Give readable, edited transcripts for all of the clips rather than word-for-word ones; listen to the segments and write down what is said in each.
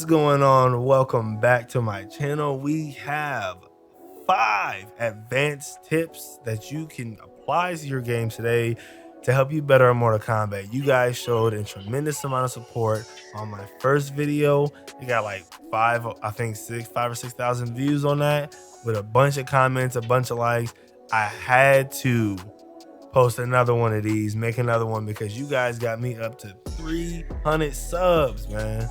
What's going on? Welcome back to my channel. We have 5 advanced tips that you can apply to your game today to help you better in Mortal Kombat. You guys showed a tremendous amount of support on my first video. It got like 5 or 6,000 views on that with a bunch of comments, a bunch of likes. I had to post another one of these, make another one, because you guys got me up to 300 subs, man.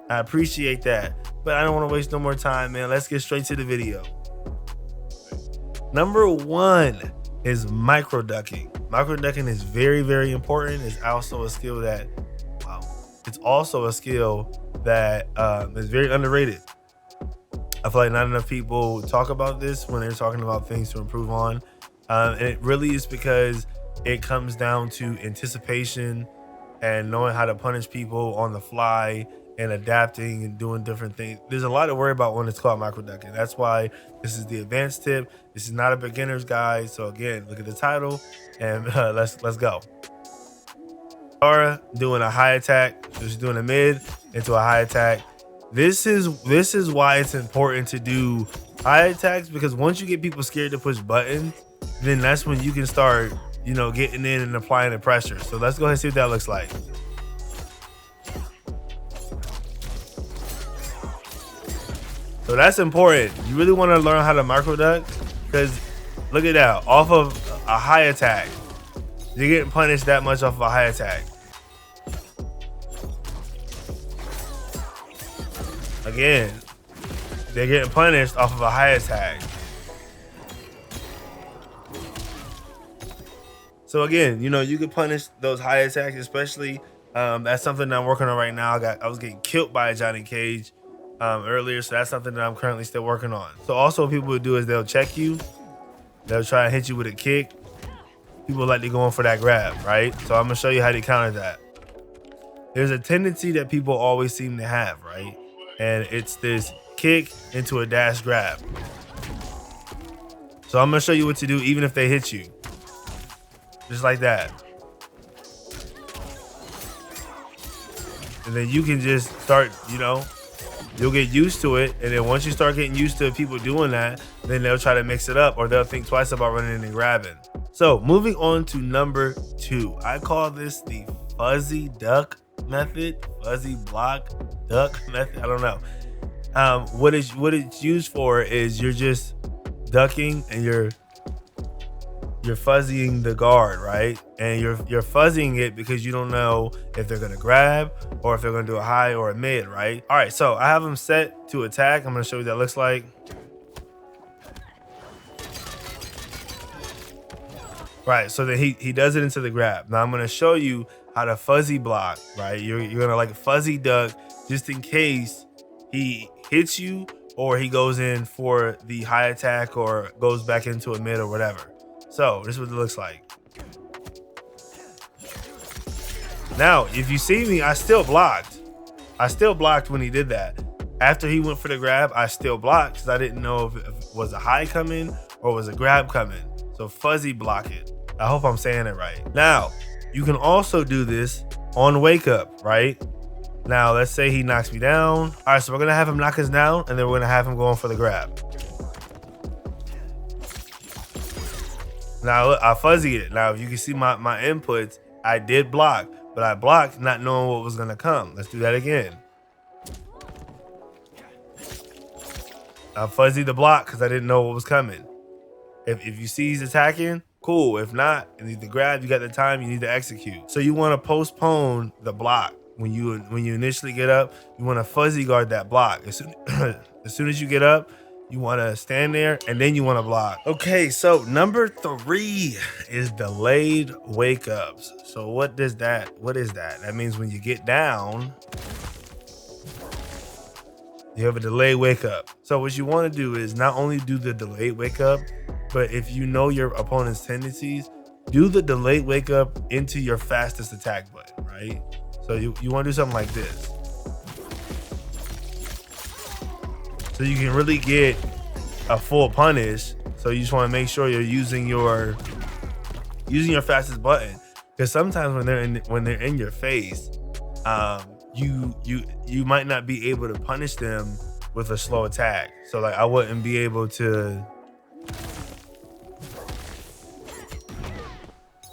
I appreciate that, but I don't want to waste no more time, man. Let's get straight to the video. Number 1 is micro ducking. Micro ducking is very, very important. It's also a skill that, is very underrated. I feel like not enough people talk about this when they're talking about things to improve on. And it really is because it comes down to anticipation and knowing how to punish people on the fly and adapting and doing different things. There's a lot to worry about when it's called micro ducking. That's why this is the advanced tip. This is not a beginner's guide. So again, look at the title and let's go. Laura doing a high attack. So she's doing a mid into a high attack. This is why it's important to do high attacks, because once you get people scared to push buttons, then that's when you can start, getting in and applying the pressure. So let's go ahead and see what that looks like. So that's important. You really want to learn how to micro duck, because look at that, off of a high attack, you're getting punished that much off of a high attack. Again, they're getting punished off of a high attack. So again, you can punish those high attacks, especially. That's something that I'm working on right now. I was getting killed by a Johnny Cage earlier, so that's something that I'm currently still working on. So also what people will do is they'll check you. They'll try and hit you with a kick. People like to go in for that grab, right? So I'm gonna show you how to counter that. There's a tendency that people always seem to have, right? And it's this kick into a dash grab. So I'm gonna show you what to do even if they hit you. Just like that. And then you can just start, you'll get used to it. And then once you start getting used to people doing that, then they'll try to mix it up, or they'll think twice about running in and grabbing. So moving on to number 2, I call this the fuzzy duck method, fuzzy block duck method. I don't know. What it's used for is you're just ducking and you're fuzzying the guard, right? And you're fuzzying it because you don't know if they're gonna grab or if they're gonna do a high or a mid, right? All right, so I have them set to attack. I'm gonna show you what that looks like. Right, so then he does it into the grab. Now I'm gonna show you how to fuzzy block, right? You're gonna like fuzzy duck just in case he hits you or he goes in for the high attack or goes back into a mid or whatever. So this is what it looks like. Now, if you see me, I still blocked. I still blocked when he did that. After he went for the grab, I still blocked because I didn't know if it was a high coming or was a grab coming. So fuzzy block it. I hope I'm saying it right. Now, you can also do this on wake up, right? Now, let's say he knocks me down. All right, so we're gonna have him knock us down and then we're gonna have him going for the grab. Now, look, I fuzzy it. Now, if you can see my inputs, I did block, but I blocked not knowing what was gonna come. Let's do that again. I fuzzy the block because I didn't know what was coming. If you see he's attacking, cool. If not, you need to grab, you got the time, you need to execute. So you want to postpone the block. When you initially get up, you want to fuzzy guard that block. As soon as you get up, you want to stand there and then you want to block. Okay, so number 3 is delayed wake ups. So what is that? That means when you get down, you have a delayed wake up. So what you want to do is not only do the delayed wake up, but if you know your opponent's tendencies, do the delayed wake up into your fastest attack button, right? So you want to do something like this. So you can really get a full punish. So you just want to make sure you're using your fastest button, because sometimes when they're in your face, you might not be able to punish them with a slow attack. So like I wouldn't be able to,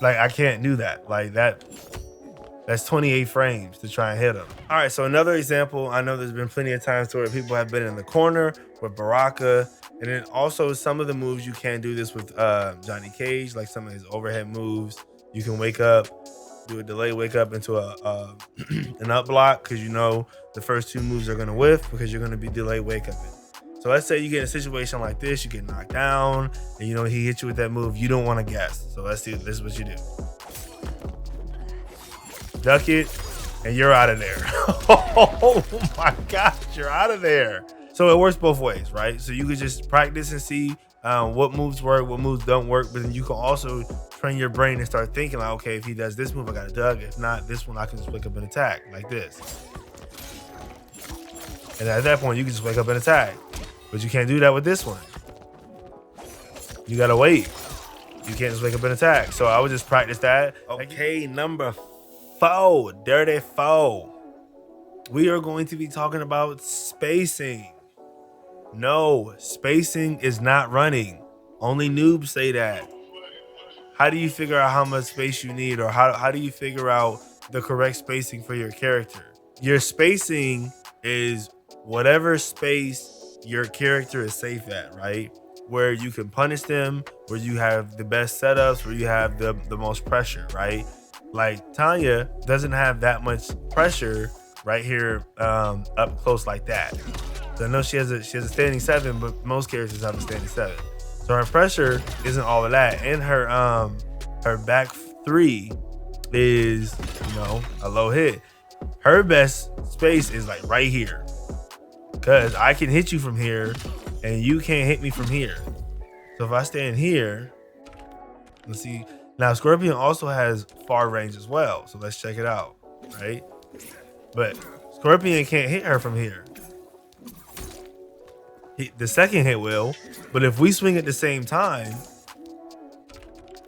like I can't do that. Like that's 28 frames to try and hit him. All right, so another example, I know there's been plenty of times where people have been in the corner with Baraka, and then also some of the moves you can do this with Johnny Cage, like some of his overhead moves. You can wake up, do a delay wake up into a an up block, because you know the first two moves are gonna whiff because you're gonna be delay wake up. So let's say you get in a situation like this, you get knocked down, and you know he hit you with that move, you don't want to guess. So let's see, this is what you do. Duck it, and you're out of there. Oh my gosh, you're out of there. So it works both ways, right? So you could just practice and see what moves work, what moves don't work, but then you can also train your brain and start thinking like, okay, if he does this move, I got to duck. If not, this one, I can just wake up and attack like this. And at that point, you can just wake up and attack. But you can't do that with this one. You got to wait. You can't just wake up and attack. So I would just practice that. Okay, number 4, dirty 4. We are going to be talking about spacing. No, spacing is not running. Only noobs say that. How do you figure out how much space you need, or how do you figure out the correct spacing for your character? Your spacing is whatever space your character is safe at, right? Where you can punish them, where you have the best setups, where you have the most pressure, right? Like Tanya doesn't have that much pressure right here up close like that. So I know she has a standing 7, but most characters have a standing 7. So her pressure isn't all of that, and her back 3 is, you know, a low hit. Her best space is like right here, because I can hit you from here, and you can't hit me from here. So if I stand here, let's see. Now Scorpion also has far range as well, so let's check it out, right? But Scorpion can't hit her from here. The second hit will, but if we swing at the same time,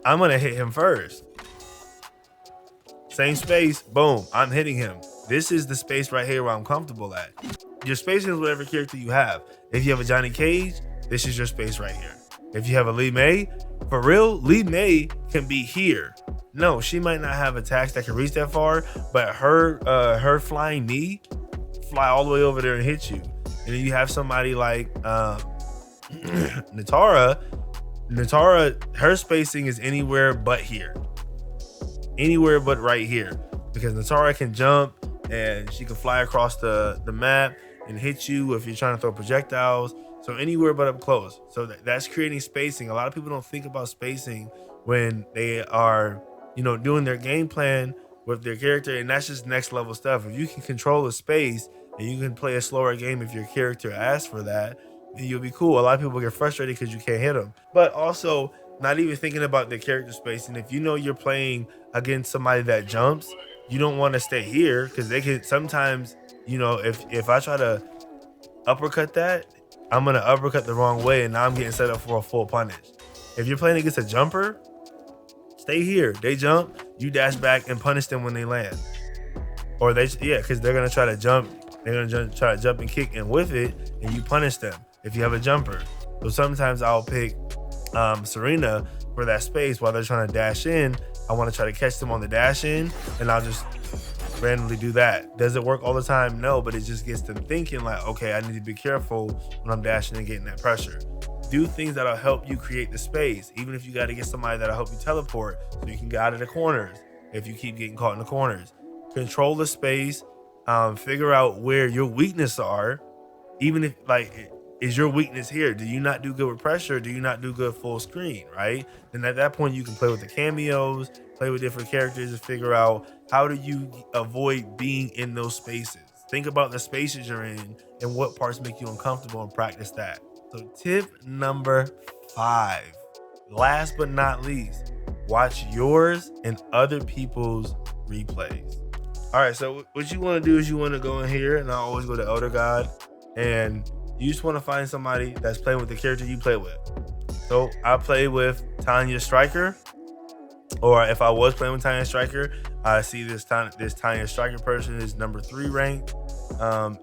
I'm gonna hit him first. Same space, boom, I'm hitting him. This is the space right here where I'm comfortable at. Your spacing is whatever character you have. If you have a Johnny Cage, this is your space right here. If you have a Lee May, for real, Lee May can be here. No, she might not have attacks that can reach that far, but her flying knee fly all the way over there and hit you. And then you have somebody like Natara. Natara, her spacing is anywhere but here. Anywhere but right here. Because Natara can jump and she can fly across the map and hit you if you're trying to throw projectiles. So anywhere but up close. So that's creating spacing. A lot of people don't think about spacing when they are, you know, doing their game plan with their character, and that's just next level stuff. If you can control the space and you can play a slower game if your character asks for that, then you'll be cool. A lot of people get frustrated because you can't hit them. But also, not even thinking about the character space. And if you know you're playing against somebody that jumps, you don't want to stay here, because they can sometimes, you know, if I try to uppercut that, I'm gonna uppercut the wrong way, and now I'm getting set up for a full punish. If you're playing against a jumper, stay here. They jump, you dash back and punish them when they land. Or because they're gonna try to jump. They're gonna try to jump and kick and whiff it, and you punish them if you have a jumper. So sometimes I'll pick Serena for that space while they're trying to dash in. I want to try to catch them on the dash in, and I'll just randomly do that. Does it work all the time? No, but it just gets them thinking like, okay, I need to be careful when I'm dashing and getting that pressure. Do things that'll help you create the space, even if you got to get somebody that'll help you teleport so you can get out of the corners if you keep getting caught in the corners. Control the space, figure out where your weaknesses are. Even if, like, is your weakness here? Do you not do good with pressure? Do you not do good full screen, right? And at that point, you can play with the cameos, play with different characters, and figure out how do you avoid being in those spaces. Think about the spaces you're in and what parts make you uncomfortable, and practice that. So tip number 5, last but not least, watch yours and other people's replays. All right, so what you want to do is you want to go in here, and I always go to Elder God, and you just want to find somebody that's playing with the character you play with. So I play with Tanya Striker. or if I was playing with Tanya Striker, I see this Tanya Striker person is number 3 ranked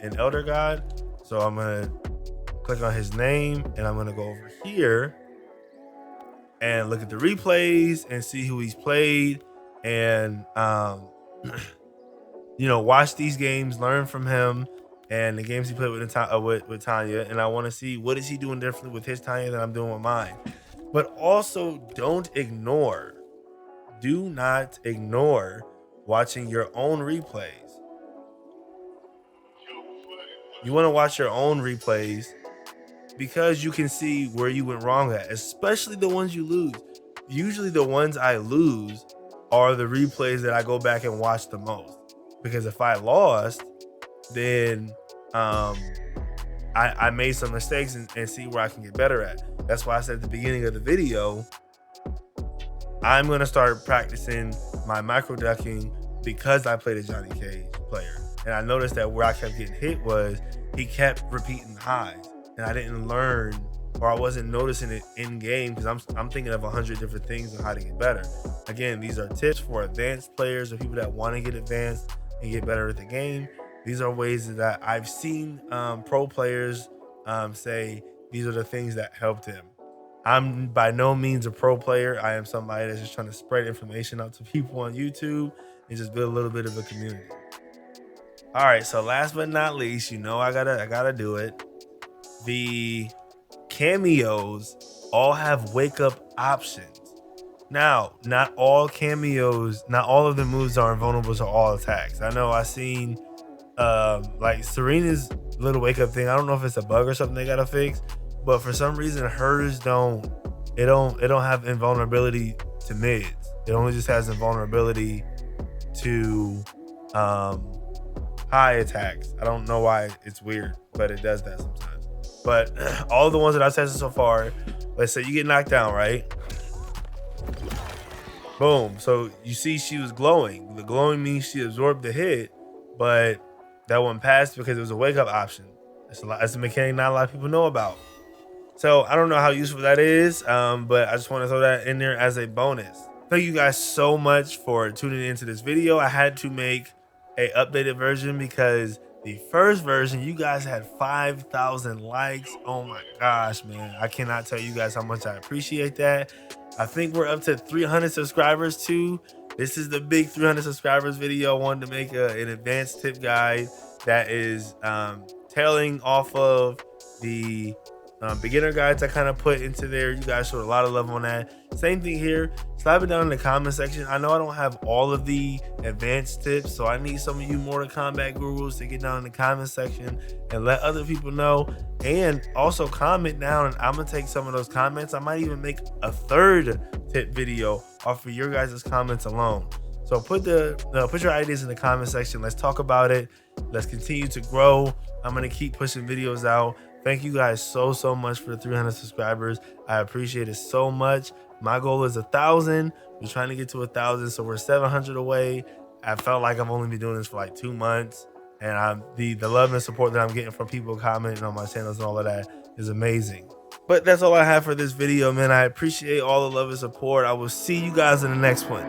in Elder God. So I'm gonna click on his name and I'm gonna go over here and look at the replays and see who he's played, and you know, watch these games, learn from him and the games he played with Tanya, and I want to see what is he doing differently with his Tanya than I'm doing with mine. But also, do not ignore watching your own replays. You want to watch your own replays because you can see where you went wrong at, especially the ones you lose. Usually the ones I lose are the replays that I go back and watch the most, because if I lost, then I made some mistakes and see where I can get better at. That's why I said at the beginning of the video, I'm going to start practicing my micro ducking because I played a Johnny Cage player. And I noticed that where I kept getting hit was he kept repeating highs, and I didn't learn, or I wasn't noticing it in game, because I'm thinking of 100 different things on how to get better. Again, these are tips for advanced players or people that want to get advanced and get better at the game. These are ways that I've seen pro players say these are the things that helped him. I'm by no means a pro player. I am somebody that's just trying to spread information out to people on YouTube and just build a little bit of a community. All right, so last but not least, you know I gotta do it. The cameos all have wake up options. Now, not all cameos, not all of the moves are invulnerable to all attacks. I know I seen like Serena's little wake up thing. I don't know if it's a bug or something they gotta fix, but for some reason hers don't have invulnerability to mids. It only just has invulnerability to high attacks. I don't know why, it's weird, but it does that sometimes. But all the ones that I've tested so far, let's say you get knocked down, right? Boom. So you see she was glowing. The glowing means she absorbed the hit, but that one passed because it was a wake up option. That's a mechanic not a lot of people know about. So I don't know how useful that is, but I just want to throw that in there as a bonus. Thank you guys so much for tuning into this video. I had to make a updated version because the first version, you guys had 5,000 likes. Oh my gosh, man. I cannot tell you guys how much I appreciate that. I think we're up to 300 subscribers too. This is the big 300 subscribers video. I wanted to make an advanced tip guide that is tailing off of the beginner guides I kind of put into there. You guys showed a lot of love on that. Same thing here. Slap it down in the comment section. I know I don't have all of the advanced tips, so I need some of you Mortal Kombat gurus to get down in the comment section and let other people know. And also comment down, and I'm gonna take some of those comments. I might even make a third tip video off of your guys' comments alone. So put your ideas in the comment section. Let's talk about it. Let's continue to grow. I'm gonna keep pushing videos out. Thank you guys so much for the 300 subscribers. I appreciate it so much. My goal is 1,000. We're trying to get to 1,000, so we're 700 away. I felt like I've only been doing this for like 2 months, and the love and support that I'm getting from people commenting on my channels and all of that is amazing. But that's all I have for this video, man. I appreciate all the love and support. I will see you guys in the next one.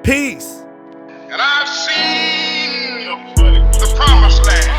Peace. And I've seen the promised land.